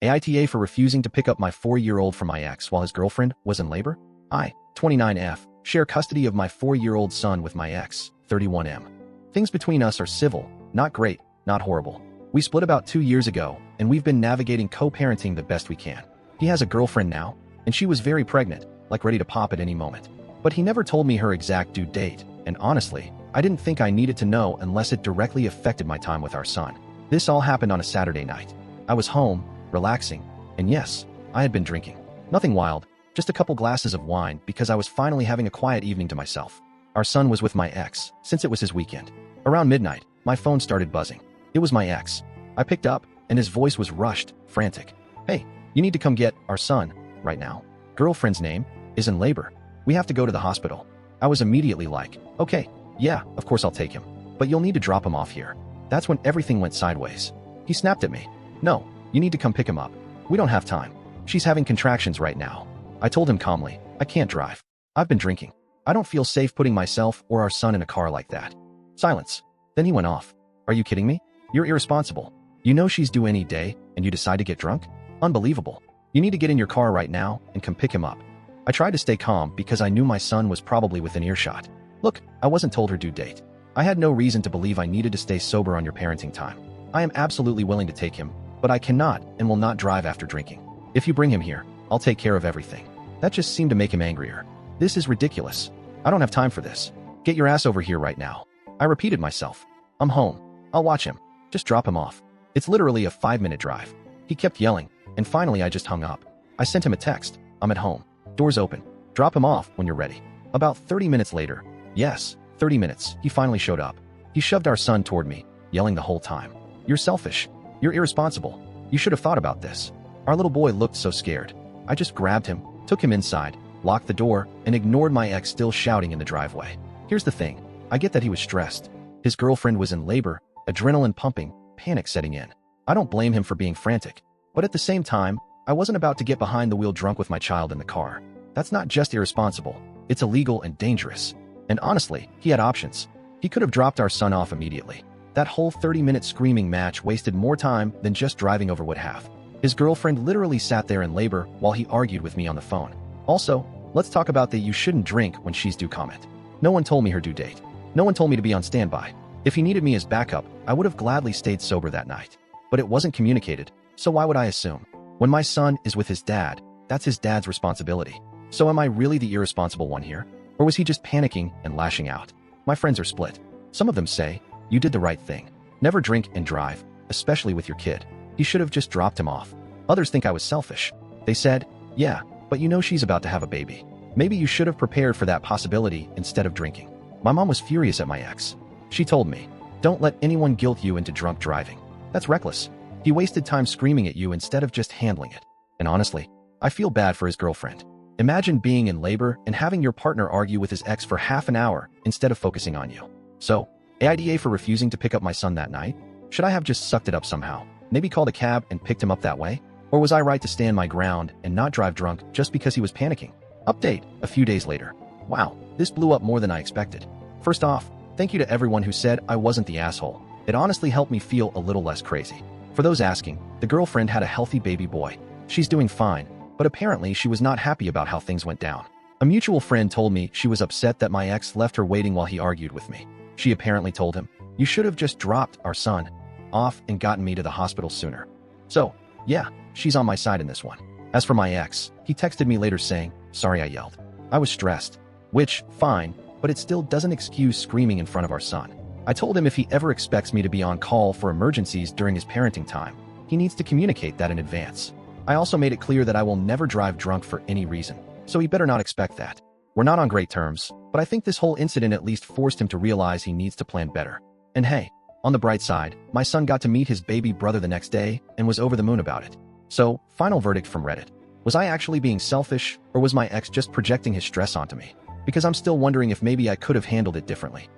AITA for refusing to pick up my 4-year-old from my ex while his girlfriend was in labor? I, 29F, share custody of my 4-year-old son with my ex, 31M. Things between us are civil, not great, not horrible. We split about 2 years ago, and we've been navigating co-parenting the best we can. He has a girlfriend now, and she was very pregnant, like ready to pop at any moment. But he never told me her exact due date, and honestly, I didn't think I needed to know unless it directly affected my time with our son. This all happened on a Saturday night. I was home, relaxing, and yes, I had been drinking. Nothing wild, just a couple glasses of wine because I was finally having a quiet evening to myself. Our son was with my ex, since it was his weekend. Around midnight, my phone started buzzing. It was my ex. I picked up, and his voice was rushed, frantic. "Hey, you need to come get our son, right now. Girlfriend's name is in labor. We have to go to the hospital." I was immediately like, "Okay, yeah, of course I'll take him. But you'll need to drop him off here." That's when everything went sideways. He snapped at me. "No, you need to come pick him up. We don't have time. She's having contractions right now." I told him calmly, "I can't drive. I've been drinking. I don't feel safe putting myself or our son in a car like that." Silence. Then he went off. "Are you kidding me? You're irresponsible. You know she's due any day, and you decide to get drunk? Unbelievable. You need to get in your car right now and come pick him up." I tried to stay calm because I knew my son was probably within earshot. Look, I wasn't told her due date. I had no reason to believe I needed to stay sober on your parenting time. I am absolutely willing to take him, but I cannot and will not drive after drinking. If you bring him here, I'll take care of everything. That just seemed to make him angrier. This is ridiculous. I don't have time for this. Get your ass over here right now. I repeated myself. I'm home. I'll watch him. Just drop him off. It's literally a 5-minute drive. He kept yelling, and finally I just hung up. I sent him a text. I'm at home. Doors open. Drop him off when you're ready. About 30 minutes later, yes, 30 minutes, he finally showed up. He shoved our son toward me, yelling the whole time. "You're selfish. You're irresponsible. You should have thought about this." Our little boy looked so scared. I just grabbed him, took him inside, locked the door, and ignored my ex still shouting in the driveway. Here's the thing. I get that he was stressed. His girlfriend was in labor, adrenaline pumping, panic setting in. I don't blame him for being frantic. But at the same time, I wasn't about to get behind the wheel drunk with my child in the car. That's not just irresponsible. It's illegal and dangerous. And honestly, he had options. He could have dropped our son off immediately. That whole 30-minute screaming match wasted more time than just driving over would have. His girlfriend literally sat there in labor while he argued with me on the phone. Also, let's talk about the "you shouldn't drink when she's due" comment. No one told me her due date. No one told me to be on standby. If he needed me as backup, I would have gladly stayed sober that night. But it wasn't communicated, so why would I assume? When my son is with his dad, that's his dad's responsibility. So am I really the irresponsible one here? Or was he just panicking and lashing out? My friends are split. Some of them say, "You did the right thing. Never drink and drive, especially with your kid. He should have just dropped him off." Others think I was selfish. They said, "Yeah, but you know she's about to have a baby. Maybe you should have prepared for that possibility instead of drinking." My mom was furious at my ex. She told me, "Don't let anyone guilt you into drunk driving. That's reckless. He wasted time screaming at you instead of just handling it." And honestly, I feel bad for his girlfriend. Imagine being in labor and having your partner argue with his ex for half an hour instead of focusing on you. So, AITA for refusing to pick up my son that night? Should I have just sucked it up somehow? Maybe called a cab and picked him up that way? Or was I right to stand my ground and not drive drunk just because he was panicking? Update, a few days later. Wow, this blew up more than I expected. First off, thank you to everyone who said I wasn't the asshole. It honestly helped me feel a little less crazy. For those asking, the girlfriend had a healthy baby boy. She's doing fine, but apparently she was not happy about how things went down. A mutual friend told me she was upset that my ex left her waiting while he argued with me. She apparently told him, "You should have just dropped our son off and gotten me to the hospital sooner." So, yeah, she's on my side in this one. As for my ex, he texted me later saying, "Sorry I yelled. I was stressed." Which, fine, but it still doesn't excuse screaming in front of our son. I told him if he ever expects me to be on call for emergencies during his parenting time, he needs to communicate that in advance. I also made it clear that I will never drive drunk for any reason, so he better not expect that. We're not on great terms, but I think this whole incident at least forced him to realize he needs to plan better. And hey, on the bright side, my son got to meet his baby brother the next day and was over the moon about it. So, final verdict from Reddit. Was I actually being selfish, or was my ex just projecting his stress onto me? Because I'm still wondering if maybe I could have handled it differently.